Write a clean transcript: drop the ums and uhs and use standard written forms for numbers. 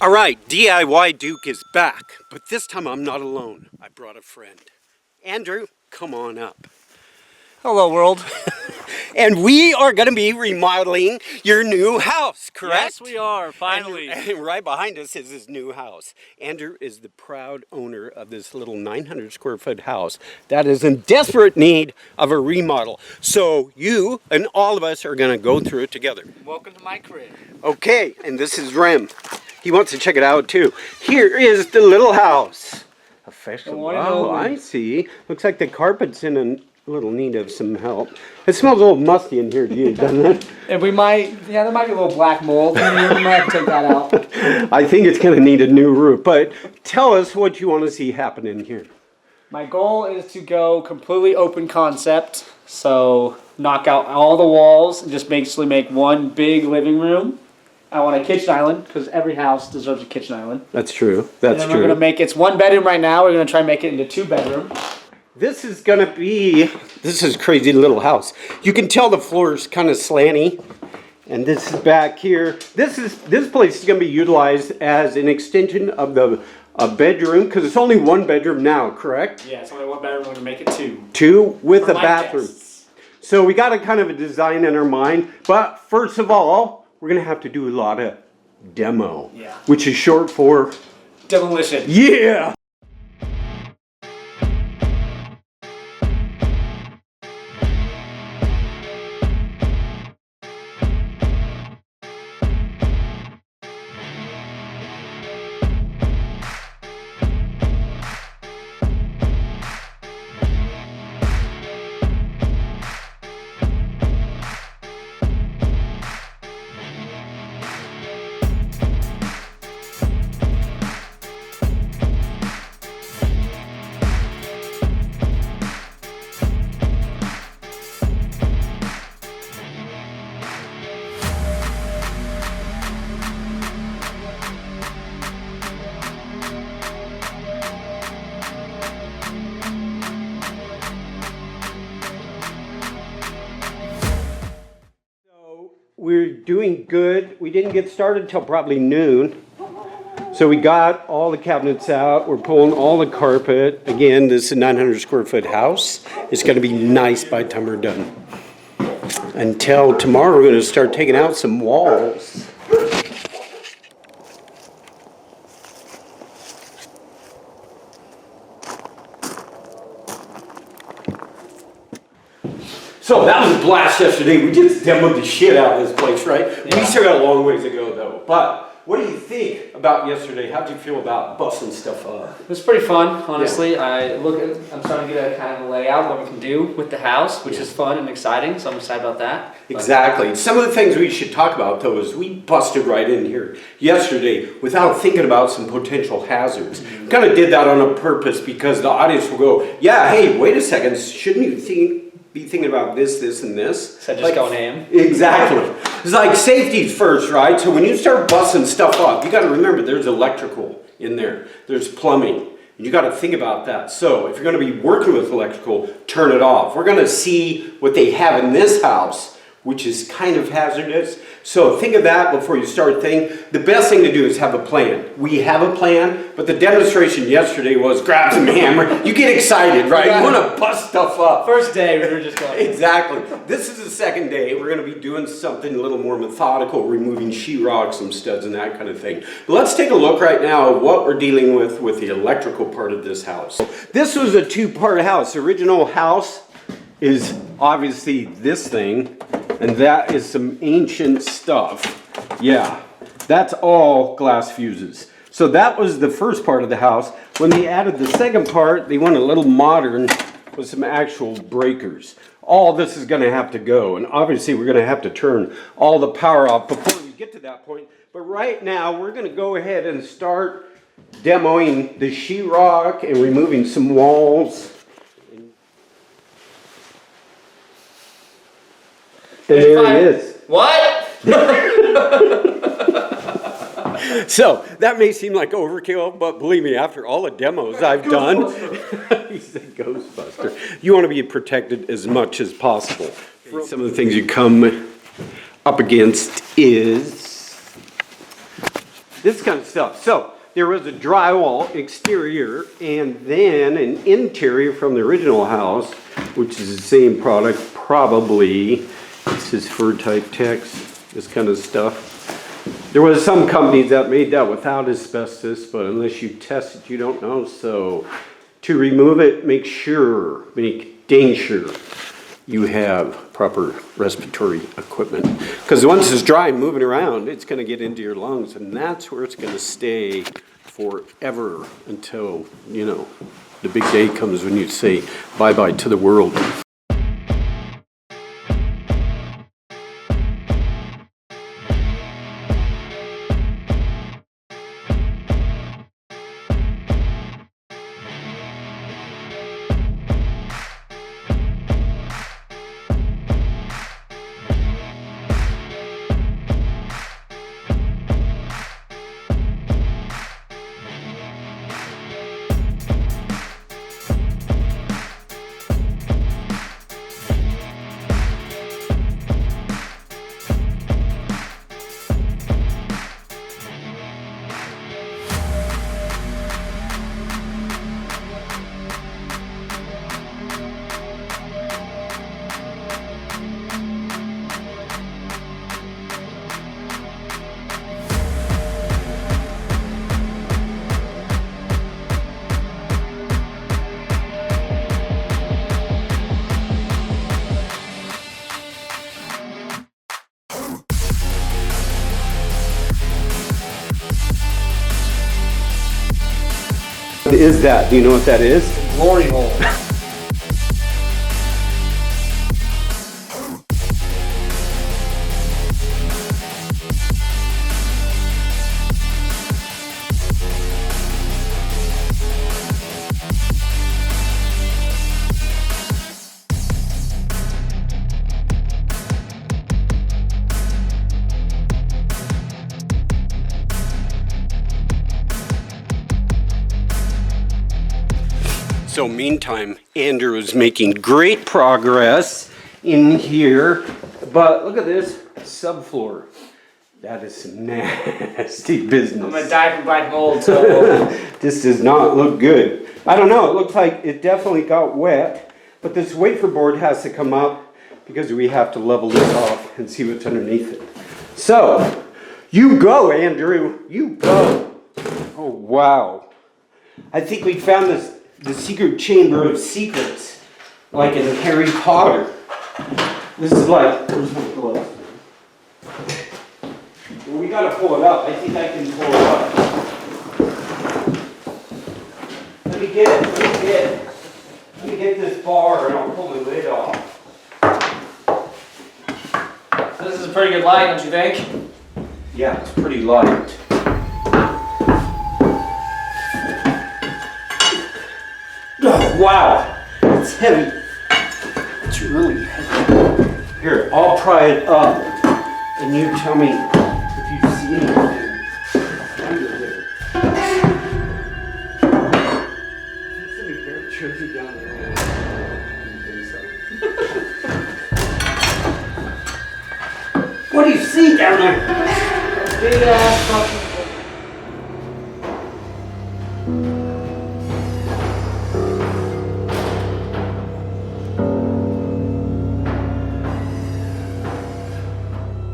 All right, DIY Duke is back, but this time I'm not alone. I brought a friend. Andrew, come on up. Hello, world. And we are going to be remodeling your new house, correct? Yes, we are, finally. And right behind us is his new house. Andrew is the proud owner of this little 900 square foot house that is in desperate need of a remodel. So you and all of us are going to go through it together. Welcome to my crib. Okay, and this is Rem. He wants to check it out too. Here is the little house. Official. Wow, I see. Looks like the carpet's in a little need of some help. It smells a little musty in here to you, doesn't it? And there might be a little black mold. We might have to take that out. I think it's going to need a new roof, but tell us what you want to see happen in here. My goal is to go completely open concept. So knock out all the walls and just basically make one big living room. I want a kitchen island because every house deserves a kitchen island. That's true. That's and then true. We're going to make it's one bedroom right now. We're going to try and make it into 2 bedroom. This is going to be, this is a crazy little house. You can tell the floor is kind of slanty. And this is back here. This place is going to be utilized as an extension of the bedroom because it's only 1 bedroom now, correct? Yeah, it's only 1 bedroom. We're going to make it 2. 2 with a my bathroom. guests. So we got a kind of a design in our mind. But first of all, we're going to have to do a lot of demo. Yeah. Which is short for? Demolition. Yeah! We're doing good. We didn't get started till probably noon. So we got all the cabinets out. We're pulling all the carpet. Again, this is a 900 square foot house. It's going to be nice by the time we're done. Until tomorrow, we're going to start taking out some walls. So that was a blast yesterday. We just demoed the shit out of this place, right? Yeah. We still got a long ways to go though. But what do you think about yesterday? How'd you feel about busting stuff up? It was pretty fun, honestly. Yeah. I'm starting to get a kind of a layout of what we can do with the house, which is fun and exciting. So I'm excited about that. Exactly. Some of the things we should talk about though is we busted right in here yesterday without thinking about some potential hazards. Mm-hmm. Kind of did that on purpose because the audience will go, yeah, hey, wait a second, shouldn't you be thinking about this, this, and this. So just going ham. Exactly. It's like safety's first, right? So when you start busting stuff up, you got to remember there's electrical in there. There's plumbing. You got to think about that. So if you're going to be working with electrical, turn it off. We're going to see what they have in this house, which is kind of hazardous. So think of that before you start thinking. The best thing to do is have a plan. We have a plan, but the demonstration yesterday was grab some hammer. You get excited, right? You want to bust stuff up. First day, we were just going. Exactly. This is the second day. We're going to be doing something a little more methodical, removing sheetrock, some studs and that kind of thing. But let's take a look right now at what we're dealing with the electrical part of this house. This was a 2-part house. The original house is obviously this thing, and that is some ancient stuff. Yeah, that's all glass fuses. So that was the first part of the house. When they added the second part, they went a little modern with some actual breakers. All this is going to have to go, and obviously we're going to have to turn all the power off before we get to that point. But right now, we're going to go ahead and start demoing the sheetrock and removing some walls. And there it is. What? So, that may seem like overkill, but believe me, after all the demos I've done, he's a Ghostbuster. You want to be protected as much as possible. Some of the things you come up against is this kind of stuff. So there was a drywall exterior and then an interior from the original house, which is the same product, probably. This is fur type text, this kind of stuff. There was some companies that made that without asbestos, but unless you test it, you don't know. So to remove it, make dang sure you have proper respiratory equipment. Because once it's dry and moving around, it's going to get into your lungs, and that's where it's going to stay forever until, you know, the big day comes when you say bye-bye to the world. What is that? Do you know what that is? Glory hole. So meantime, Andrew is making great progress in here, but look at this subfloor. That is some nasty business. I'm gonna die from black mold, so. This does not look good. I don't know, it looks like it definitely got wet, but this wafer board has to come up because we have to level this off and see what's underneath it. So, you go, Andrew, you go. Oh, wow. I think we found the secret chamber of secrets, like in Harry Potter. This is like, where's my glove? Well, we gotta pull it up. I think I can pull it up. Let me get this bar and I'll pull the lid off. This is a pretty good light, don't you think? Yeah, it's pretty light. Oh, wow, it's heavy. It's really heavy. Here, I'll pry it up, and you tell me if you see anything under there. Is there a bear treasure down there? I don't think so. What do you see down there? Big ass fucking